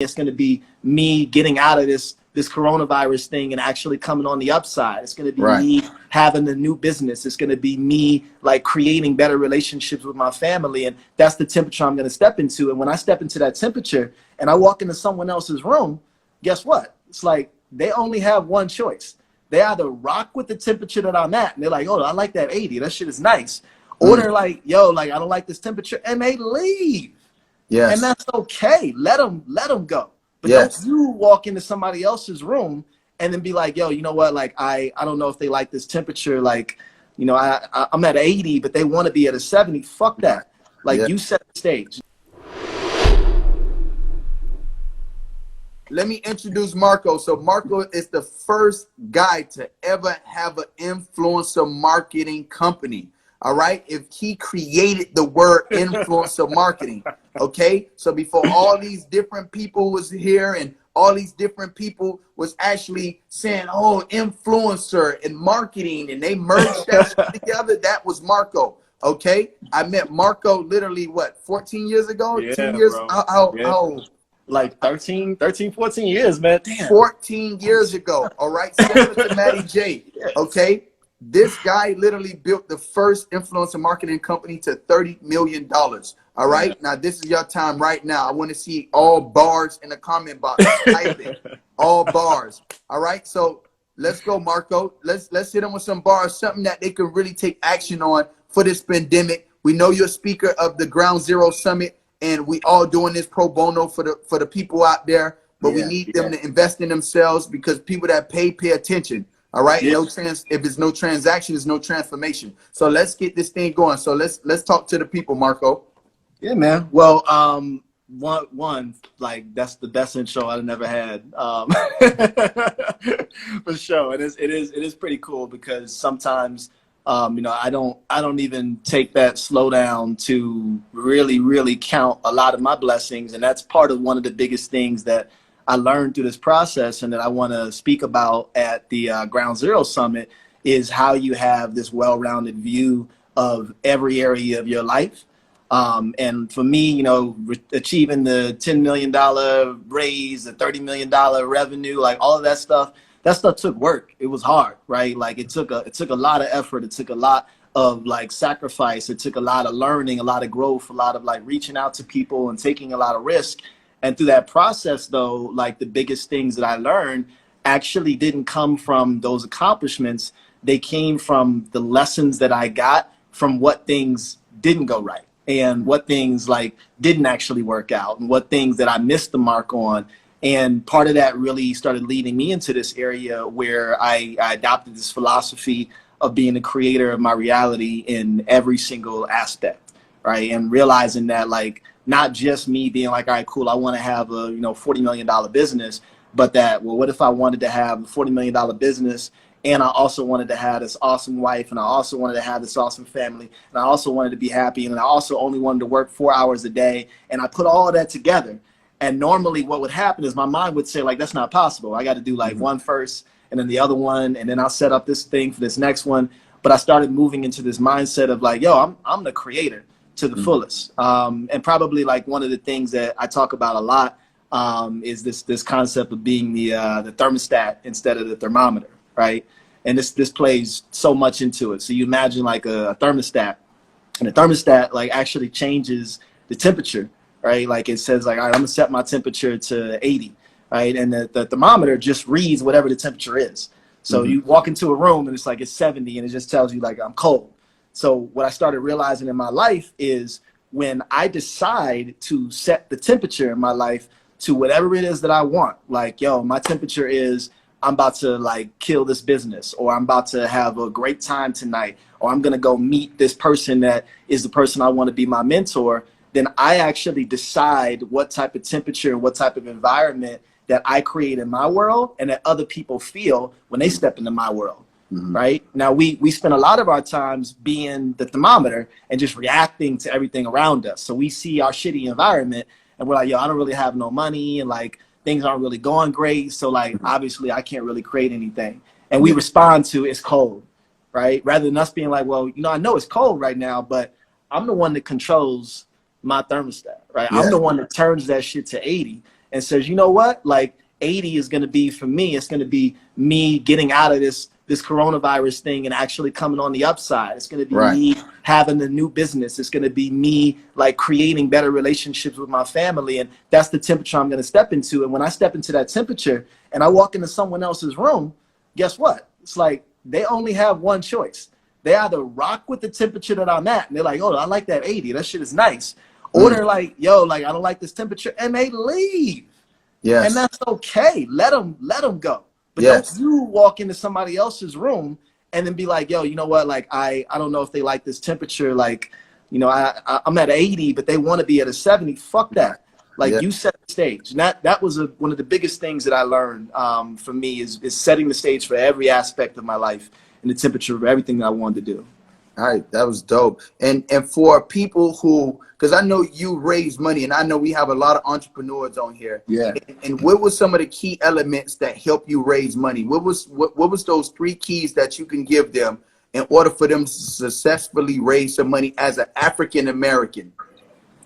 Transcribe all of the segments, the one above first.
It's going to be me getting out of this coronavirus thing and actually coming on the upside. It's going to be me having a new business. It's going to be me like creating better relationships with my family. And that's the temperature I'm going to step into. And when I step into that temperature and I walk into someone else's room, guess what? It's like they only have one choice. They either rock with the temperature that I'm at and they're like, oh, I like that 80. That shit is nice. Or they're like, yo, like, I don't like this temperature. And they leave. Yes. And that's okay. Let them go. But don't you walk into somebody else's room and then be like, yo, you know what? Like, I don't know if they like this temperature. Like, you know, I'm at 80, but they want to be at a 70. Fuck that. Like, you set the stage. Let me introduce Marco. So Marco is the first guy to ever have an influencer marketing company. All right. If he created the word influencer marketing. Okay. So before all these different people was here and all these different people was actually saying, oh, influencer and marketing, and they merged that together. That was Marco. Okay. I met Marco literally what, 14 years ago? Yeah, 2 years? How old? Like 13, 14 years, man. Damn. 14 years ago. All right. Similar to Matty J. Okay. This guy literally built the first influencer marketing company to $30 million. All right. Now, this is your time right now. I want to see all bars in the comment box. Type it. All bars. All right. So let's go, Marco. Let's hit them with some bars, something that they can really take action on for this pandemic. We know you're a speaker of the Ground Zero Summit, and we all doing this pro bono for the people out there. But we need them to invest in themselves, because people that pay attention. All right. If it's no transaction, there's no transformation. So let's get this thing going. So let's talk to the people, Marco. Yeah, man. Well, one, like, that's the best intro I've never had. For sure. It is pretty cool, because sometimes you know, I don't even take that slowdown to really count a lot of my blessings. And that's part of one of the biggest things that I learned through this process, and that I want to speak about at the Ground Zero Summit, is how you have this well-rounded view of every area of your life. And for me, you know, achieving the $10 million raise, the $30 million revenue, like all of that stuff took work. It was hard, right? Like it took a lot of effort. It took a lot of like sacrifice. It took a lot of learning, a lot of growth, a lot of like reaching out to people and taking a lot of risk. And through that process, though, like the biggest things that I learned actually didn't come from those accomplishments. They came from the lessons that I got from what things didn't go right, and what things like didn't actually work out, and what things that I missed the mark on. And part of that really started leading me into this area where I adopted this philosophy of being the creator of my reality in every single aspect, right? And realizing that, like, not just me being like, all right, cool, I want to have a, you know, $40 million business, but that, well, what if I wanted to have a $40 million business, and I also wanted to have this awesome wife, and I also wanted to have this awesome family, and I also wanted to be happy, and I also only wanted to work 4 hours a day, and I put all of that together. And normally what would happen is my mind would say, like, that's not possible. I got to do like one first, and then the other one, and then I'll set up this thing for this next one. But I started moving into this mindset of like, yo, I'm the creator to the fullest. And probably like one of the things that I talk about a lot is this concept of being the thermostat instead of the thermometer, right? And this plays so much into it. So you imagine like a thermostat, and the thermostat like actually changes the temperature, right? Like it says like, all right, I'm gonna set my temperature to 80, right? And the thermometer just reads whatever the temperature is. So you walk into a room and it's like it's 70, and it just tells you like I'm cold. So what I started realizing in my life is when I decide to set the temperature in my life to whatever it is that I want, like, yo, my temperature is I'm about to like kill this business, or I'm about to have a great time tonight, or I'm going to go meet this person that is the person I want to be my mentor, then I actually decide what type of temperature and what type of environment that I create in my world and that other people feel when they step into my world. Right now, we spend a lot of our times being the thermometer and just reacting to everything around us. So we see our shitty environment and we're like, yo, I don't really have no money, and like things aren't really going great. So like, obviously I can't really create anything. And we respond to it's cold, right? Rather than us being like, well, you know, I know it's cold right now, but I'm the one that controls my thermostat, right? I'm the one that turns that shit to 80. and says, you know what, like 80 is going to be for me. It's going to be me getting out of this coronavirus thing and actually coming on the upside. It's going to be me having a new business. It's going to be me like creating better relationships with my family. And that's the temperature I'm going to step into. And when I step into that temperature and I walk into someone else's room, guess what? It's like they only have one choice. They either rock with the temperature that I'm at and they're like, oh, I like that 80. That shit is nice. Or they're like, yo, like, I don't like this temperature. And they leave. Yes. And that's okay. Let them go. But don't you walk into somebody else's room and then be like, yo, you know what? Like, I don't know if they like this temperature. Like, you know, I'm at 80, but they want to be at a 70. Fuck that. Like, you set the stage. And that was one of the biggest things that I learned for me is setting the stage for every aspect of my life and the temperature of everything that I wanted to do. All right, that was dope. And for people who, because I know you raise money, and I know we have a lot of entrepreneurs on here. Yeah. And what were some of the key elements that help you raise money? What was those 3 keys that you can give them in order for them to successfully raise some money as an African American?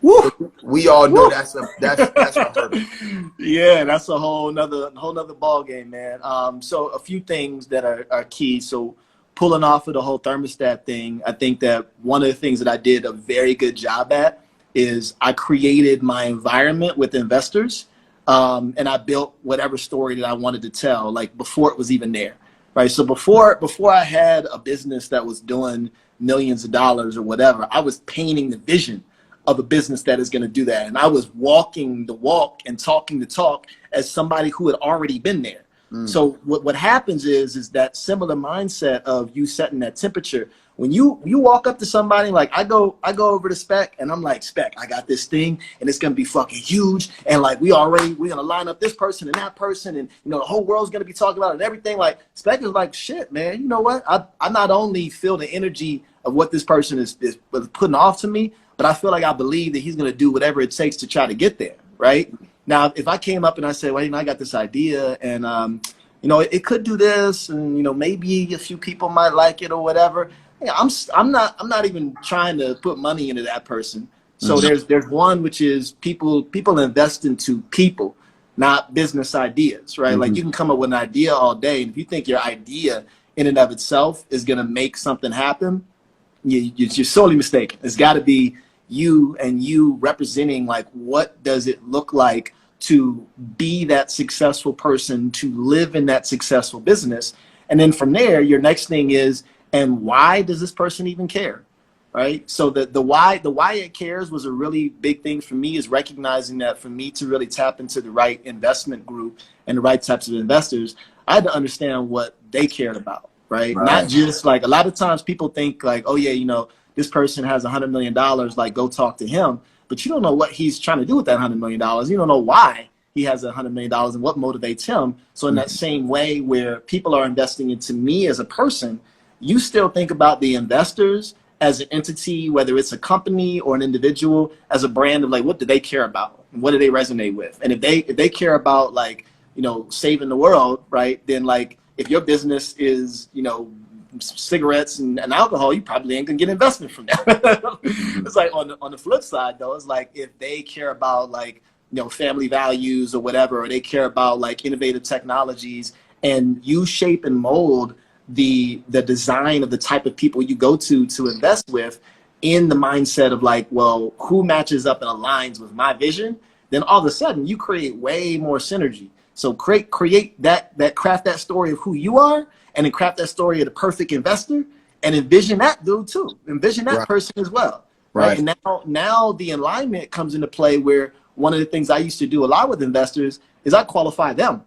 Woo. We all know that's a hurdle. Yeah, that's a whole nother ball game, man. So a few things that are key. So pulling off of the whole thermostat thing, I think that one of the things that I did a very good job at is I created my environment with investors, and I built whatever story that I wanted to tell, like before it was even there, right? So before I had a business that was doing millions of dollars or whatever, I was painting the vision of a business that is going to do that. And I was walking the walk and talking the talk as somebody who had already been there. So what happens is that similar mindset of you setting that temperature. When you walk up to somebody, like I go over to Spec and I'm like, Spec, I got this thing and it's gonna be fucking huge, and like we're gonna line up this person and that person, and you know the whole world's gonna be talking about it and everything. Like Spec is like, shit, man, you know what? I not only feel the energy of what this person is putting off to me, but I feel like I believe that he's gonna do whatever it takes to try to get there, right? Now, if I came up and I said, well, you know, I got this idea and, you know, it could do this and, you know, maybe a few people might like it or whatever. Yeah, I'm not even trying to put money into that person. So there's one, which is people invest into people, not business ideas, right? Like you can come up with an idea all day. And if you think your idea in and of itself is going to make something happen, you're sorely mistaken. It's got to be you and you representing like, what does it look like to be that successful person, to live in that successful business. And then from there, your next thing is, and why does this person even care, right? So the why it cares was a really big thing for me, is recognizing that for me to really tap into the right investment group and the right types of investors, I had to understand what they cared about, right? Not just like, a lot of times people think like, oh yeah, you know, this person has $100 million, like go talk to him. But you don't know what he's trying to do with that $100 million. You don't know why he has $100 million and what motivates him. So in that same way where people are investing into me as a person, you still think about the investors as an entity, whether it's a company or an individual, as a brand of like, what do they care about? What do they resonate with? And if they care about like, you know, saving the world, right? Then like, if your business is, you know, cigarettes and alcohol, you probably ain't gonna get investment from that. It's like on the flip side though, it's like if they care about like, you know, family values or whatever, or they care about like innovative technologies, and you shape and mold the design of the type of people you go to invest with in the mindset of like, well, who matches up and aligns with my vision, then all of a sudden you create way more synergy. So create that, craft that story of who you are, and then craft that story of the perfect investor, and envision that dude too. Envision that person as well. Right. And now the alignment comes into play, where one of the things I used to do a lot with investors is I qualify them.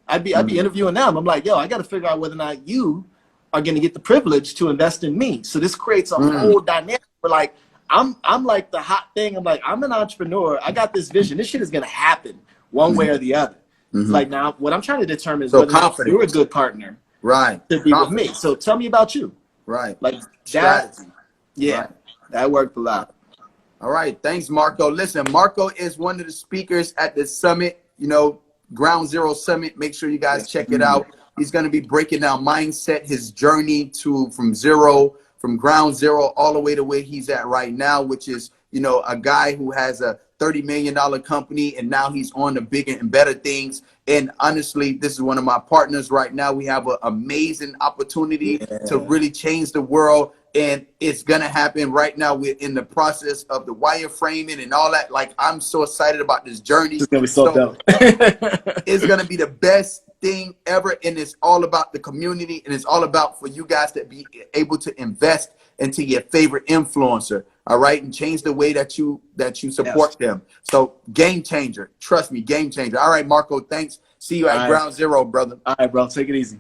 I'd be interviewing them. I'm like, yo, I got to figure out whether or not you are going to get the privilege to invest in me. So this creates a whole dynamic where like, I'm like the hot thing. I'm like, I'm an entrepreneur. I got this vision. This shit is going to happen one way or the other. It's like, now what I'm trying to determine is whether you're a good partner. Right. To be with me. So tell me about you. Right. Like strategy. That worked a lot. All right. Thanks, Marco. Listen, Marco is one of the speakers at the summit, you know, Ground Zero Summit. Make sure you guys check it out. He's going to be breaking down mindset, his journey from ground zero all the way to where he's at right now, which is, you know, a guy who has a $30 million company, and now he's on to bigger and better things. And honestly, this is one of my partners right now. We have an amazing opportunity to really change the world, and it's gonna happen right now. We're in the process of the wireframing and all that. Like, I'm so excited about this journey. It's gonna be so dope. It's gonna be the best thing ever, and it's all about the community, and it's all about for you guys to be able to invest into your favorite influencer, all right, and change the way that you support them. So game changer, trust me, game changer. All right, Marco, thanks. See you at Ground Zero, brother. All right, bro, take it easy.